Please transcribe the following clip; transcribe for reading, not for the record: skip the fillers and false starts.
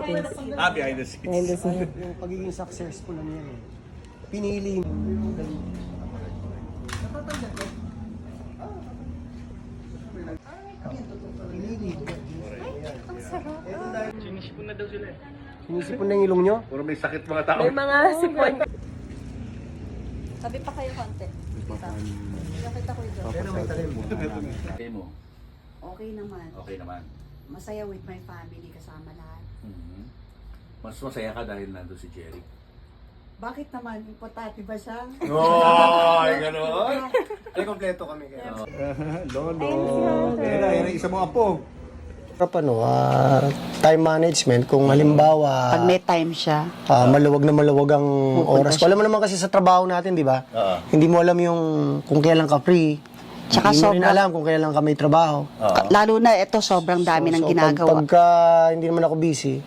scenes. Behind the scenes. Behind the scenes. Yung pagiging successful lang yan eh. Pinili mo. Pinili. Sinisipon na daw sila eh. Sinisipon na yung ilong nyo? Puro may sakit mga tao. May mga sipon. Sabi pa kayo konti. Nakita ko yun. Pero may talim mo. Okay mo. Okay naman. Okay naman. Masaya with my family kasama lahat. Mhm. Mas masaya ka dahil nandun si Jerry. Bakit naman? Importante ba siya? Oh, ay gano'n. Ay, kompleto kami kaya. Lolo. Yan ang isa mong apo. Ano, time management, kung halimbawa Pag may time siya. maluwag na maluwag ang oras. siya. Alam mo naman kasi sa trabaho natin, di ba? Oo. Hindi mo alam yung kung kailan ka free. Tsaka Hindi mo rin sobra- alam kung kailan ka may trabaho. Lalo na ito, sobrang dami ng ginagawa. Pagka hindi naman ako busy,